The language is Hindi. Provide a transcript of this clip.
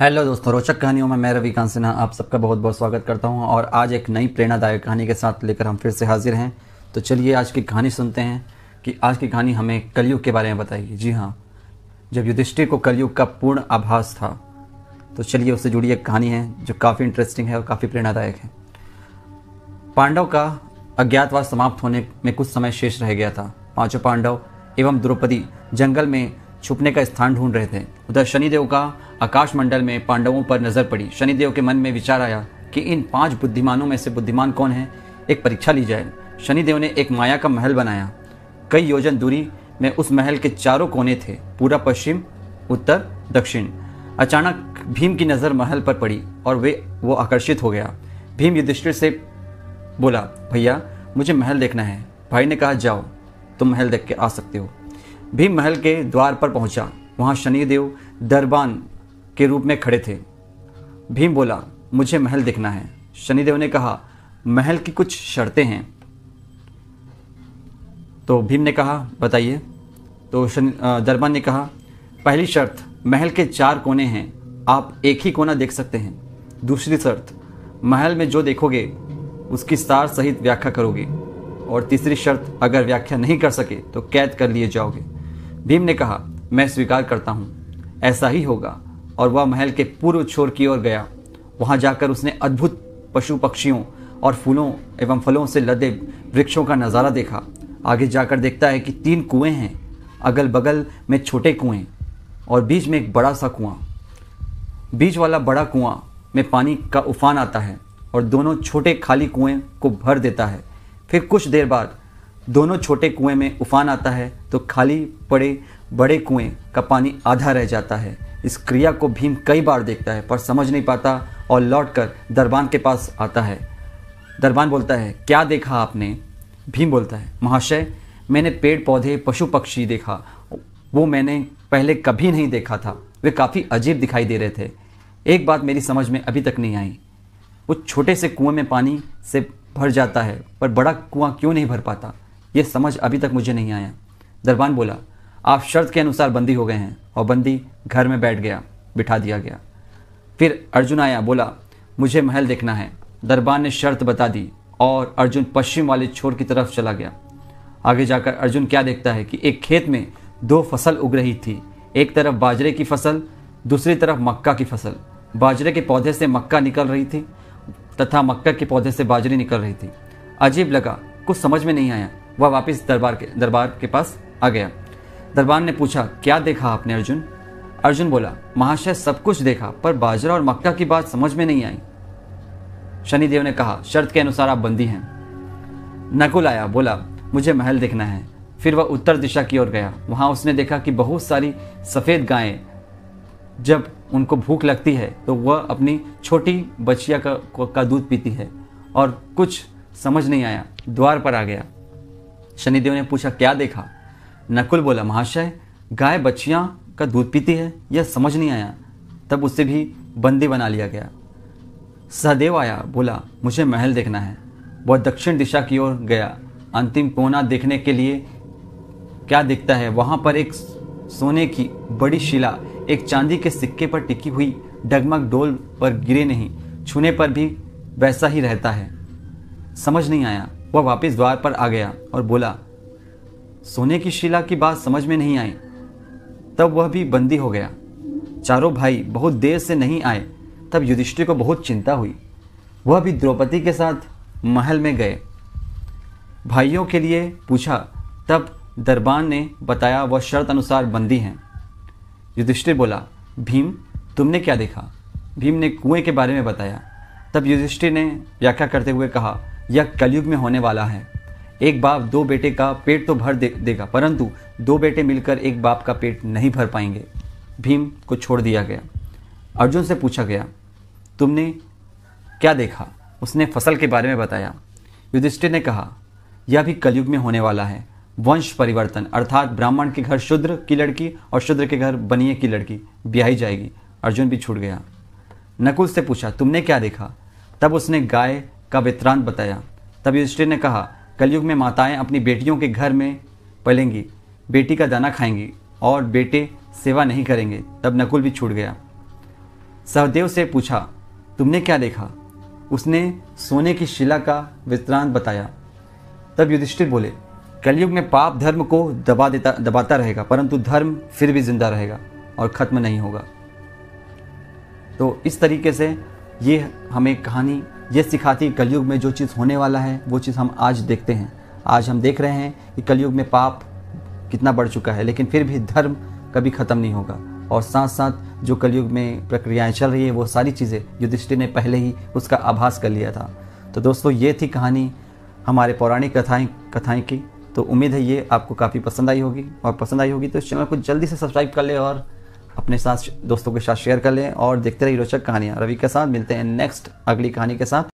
हेलो दोस्तों, रोचक कहानियों में मैं रविकांत सिन्हा आप सबका बहुत बहुत स्वागत करता हूं और आज एक नई प्रेरणादायक कहानी के साथ लेकर हम फिर से हाजिर हैं। तो चलिए आज की कहानी सुनते हैं कि आज की कहानी हमें कलयुग के बारे में बताएगी। जी हाँ, जब युधिष्ठिर को कलयुग का पूर्ण आभास था। तो चलिए उससे जुड़ी एक कहानी है जो काफ़ी इंटरेस्टिंग है और काफ़ी प्रेरणादायक है। पांडव का अज्ञातवास समाप्त होने में कुछ समय शेष रह गया था। पांचों पांडव एवं द्रौपदी जंगल में छुपने का स्थान ढूंढ रहे थे। उधर शनिदेव का आकाशमंडल में पांडवों पर नजर पड़ी। शनिदेव के मन में विचार आया कि इन 5 बुद्धिमानों में से बुद्धिमान कौन है, एक परीक्षा ली जाए। शनिदेव ने एक माया का महल बनाया। कई योजन दूरी में उस महल के चारों कोने थे, पूरा, पश्चिम, उत्तर, दक्षिण। अचानक भीम की नज़र महल पर पड़ी और वो आकर्षित हो गया। भीम युधिष्ठिर से बोला, भैया मुझे महल देखना है। भाई ने कहा, जाओ, तुम महल देख के आ सकते हो। भीम महल के द्वार पर पहुंचा। वहां शनिदेव दरबान के रूप में खड़े थे। भीम बोला, मुझे महल देखना है। शनिदेव ने कहा, महल की कुछ शर्तें हैं। तो भीम ने कहा, बताइए। तो दरबान ने कहा, पहली शर्त, महल के 4 कोने हैं, आप एक ही कोना देख सकते हैं। दूसरी शर्त, महल में जो देखोगे उसकी सार सहित व्याख्या करोगे। और तीसरी शर्त, अगर व्याख्या नहीं कर सके तो कैद कर लिए जाओगे। भीम ने कहा, मैं स्वीकार करता हूँ, ऐसा ही होगा। और वह महल के पूर्व छोर की ओर गया। वहां जाकर उसने अद्भुत पशु पक्षियों और फूलों एवं फलों से लदे वृक्षों का नज़ारा देखा। आगे जाकर देखता है कि 3 कुएं हैं, अगल बगल में छोटे कुएं और बीच में एक बड़ा सा कुआं। बीच वाला बड़ा कुआं में पानी का उफान आता है और दोनों छोटे खाली कुएं को भर देता है। फिर कुछ देर बाद दोनों छोटे कुएं में उफान आता है तो खाली पड़े बड़े कुएं का पानी आधा रह जाता है। इस क्रिया को भीम कई बार देखता है पर समझ नहीं पाता और लौटकर दरबान के पास आता है। दरबान बोलता है, क्या देखा आपने? भीम बोलता है, महाशय मैंने पेड़ पौधे पशु पक्षी देखा, वो मैंने पहले कभी नहीं देखा था। वे काफ़ी अजीब दिखाई दे रहे थे। एक बात मेरी समझ में अभी तक नहीं आई, वो छोटे से कुएं में पानी से भर जाता है पर बड़ा कुआं क्यों नहीं भर पाता, ये समझ अभी तक मुझे नहीं आया। दरबान बोला, आप शर्त के अनुसार बंदी हो गए हैं। और बंदी घर में बिठा दिया गया। फिर अर्जुन आया, बोला, मुझे महल देखना है। दरबान ने शर्त बता दी और अर्जुन पश्चिम वाले छोर की तरफ चला गया। आगे जाकर अर्जुन क्या देखता है कि एक खेत में 2 फसल उग रही थी। एक तरफ बाजरे की फसल, दूसरी तरफ मक्का की फसल। बाजरे के पौधे से मक्का निकल रही थी तथा मक्का के पौधे से बाजरी निकल रही थी। अजीब लगा, कुछ समझ में नहीं आया। वह वापस दरबार के पास आ गया। दरबान ने पूछा, क्या देखा आपने अर्जुन? अर्जुन बोला, महाशय सब कुछ देखा पर बाजरा और मक्का की बात समझ में नहीं आई। शनिदेव ने कहा, शर्त के अनुसार आप बंदी हैं। नकुल आया, बोला, मुझे महल देखना है। फिर वह उत्तर दिशा की ओर गया। वहां उसने देखा कि बहुत सारी सफ़ेद गायें, जब उनको भूख लगती है तो वह अपनी छोटी बछिया का दूध पीती है और कुछ समझ नहीं आया। द्वार पर आ गया। शनिदेव ने पूछा, क्या देखा? नकुल बोला, महाशय गाय बच्चियां का दूध पीती है, यह समझ नहीं आया। तब उसे भी बंदी बना लिया गया। सहदेव आया, बोला, मुझे महल देखना है। वह दक्षिण दिशा की ओर गया। अंतिम कोना देखने के लिए क्या दिखता है, वहां पर एक सोने की बड़ी शिला एक चांदी के सिक्के पर टिकी हुई डगमग डोल पर गिरे नहीं, छूने पर भी वैसा ही रहता है। समझ नहीं आया। वह वापस द्वार पर आ गया और बोला, सोने की शिला की बात समझ में नहीं आई। तब वह भी बंदी हो गया। चारों भाई बहुत देर से नहीं आए। तब युधिष्ठिर को बहुत चिंता हुई। वह भी द्रौपदी के साथ महल में गए। भाइयों के लिए पूछा। तब दरबान ने बताया वह शर्त अनुसार बंदी हैं। युधिष्ठिर बोला, भीम तुमने क्या देखा? भीम ने कुएं के बारे में बताया। तब युधिष्ठिर ने व्याख्या करते हुए कहा, यह कलयुग में होने वाला है। एक बाप 2 बेटे का पेट तो भर देगा परंतु 2 बेटे मिलकर एक बाप का पेट नहीं भर पाएंगे। भीम को छोड़ दिया गया। अर्जुन से पूछा गया, तुमने क्या देखा? उसने फसल के बारे में बताया। युधिष्ठिर ने कहा, यह भी कलयुग में होने वाला है। वंश परिवर्तन, अर्थात ब्राह्मण के घर शूद्र की लड़की और शूद्र के घर बनिए की लड़की ब्याही जाएगी। अर्जुन भी छूट गया। नकुल से पूछा, तुमने क्या देखा? तब उसने गाय का वृत्तांत बताया। तब युधिष्ठिर ने कहा, कलयुग में माताएं अपनी बेटियों के घर में पलेंगी, बेटी का दाना खाएंगी और बेटे सेवा नहीं करेंगे। तब नकुल भी छूट गया। सहदेव से पूछा, तुमने क्या देखा? उसने सोने की शिला का वृत्तांत बताया। तब युधिष्ठिर बोले, कलयुग में पाप धर्म को दबाता रहेगा, परंतु धर्म फिर भी जिंदा रहेगा और खत्म नहीं होगा। तो इस तरीके से ये हमें कहानी ये सिखाती है, कलयुग में जो चीज़ होने वाला है वो चीज़ हम आज देखते हैं। आज हम देख रहे हैं कि कलयुग में पाप कितना बढ़ चुका है, लेकिन फिर भी धर्म कभी ख़त्म नहीं होगा। और साथ साथ जो कलयुग में प्रक्रियाएं चल रही है वो सारी चीज़ें युधिष्ठिर ने पहले ही उसका आभास कर लिया था। तो दोस्तों, ये थी कहानी हमारे पौराणिक कथाएं की। तो उम्मीद है ये आपको काफ़ी पसंद आई होगी, और पसंद आई होगी तो इस चैनल को जल्दी से सब्सक्राइब कर ले और अपने साथ दोस्तों के साथ शेयर कर लें और देखते रहिए रोचक कहानियाँ। रवि के साथ मिलते हैं नेक्स्ट अगली कहानी के साथ।